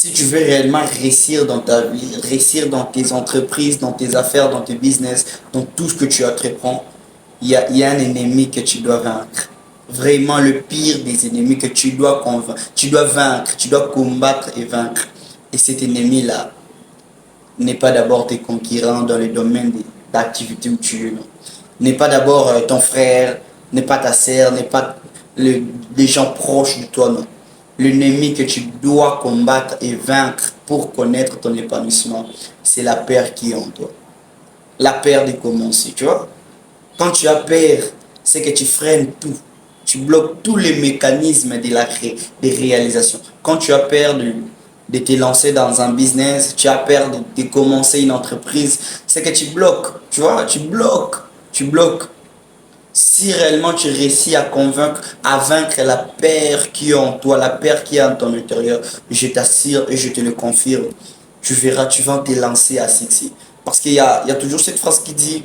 Si tu veux réellement réussir dans ta vie, réussir dans tes entreprises, dans tes affaires, dans tes business, dans tout ce que tu entreprends, il y a un ennemi que tu dois vaincre. Vraiment le pire des ennemis que tu dois convaincre, tu dois vaincre, tu dois combattre et vaincre. Et cet ennemi-là n'est pas d'abord tes concurrents dans le domaine d'activité où tu es. Non. N'est pas d'abord ton frère, n'est pas ta sœur, n'est pas les gens proches de toi, non. L'ennemi que tu dois combattre et vaincre pour connaître ton épanouissement, c'est la peur qui est en toi. La peur de commencer, tu vois. Quand tu as peur, c'est que tu freines tout. Tu bloques tous les mécanismes des réalisations. Quand tu as peur de te lancer dans un business, tu as peur de commencer une entreprise, c'est que tu bloques, tu vois, tu bloques, tu bloques. Si réellement tu réussis à convaincre, à vaincre la peur qui est en toi, la peur qui est en ton intérieur, je t'assure et je te le confirme, tu verras, tu vas te lancer à succès. Parce qu'il y a toujours cette phrase qui dit,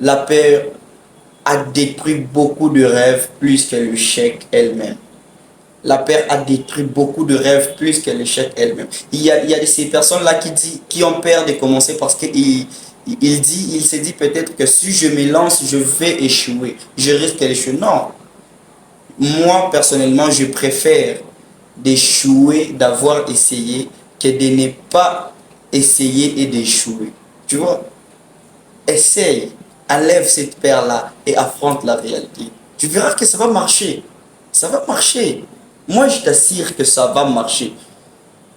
la peur a détruit beaucoup de rêves plus que l'échec elle-même. La peur a détruit beaucoup de rêves plus que l'échec elle-même. Il y a de ces personnes-là qui ont peur de commencer parce qu'il il se dit peut-être que si je me lance, je vais échouer. Je risque d'échouer. Non. Moi, personnellement, je préfère d'échouer, d'avoir essayé, que de ne pas essayer et d'échouer. Tu vois? Essaye, enlève cette paire-là et affronte la réalité. Tu verras que ça va marcher. Ça va marcher. Moi, je t'assure que ça va marcher.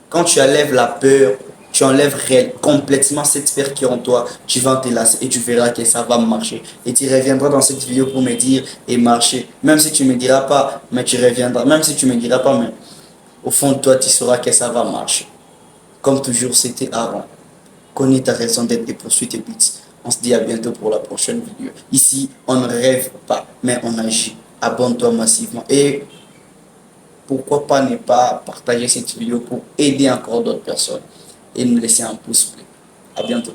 Quand tu enlèves la peur, tu enlèves complètement cette peur qui est en toi, tu vas te lasser et tu verras que ça va marcher. Et tu reviendras dans cette vidéo pour me dire et marcher. Même si tu ne me diras pas, mais tu reviendras. Même si tu ne me diras pas, mais au fond de toi, tu sauras que ça va marcher. Comme toujours, c'était Aaron. Connais ta raison d'être et poursuis tes buts. On se dit à bientôt pour la prochaine vidéo. Ici, on ne rêve pas, mais on agit. Abonne-toi massivement. Et pourquoi pas ne pas partager cette vidéo pour aider encore d'autres personnes et nous laisser un pouce bleu. À bientôt.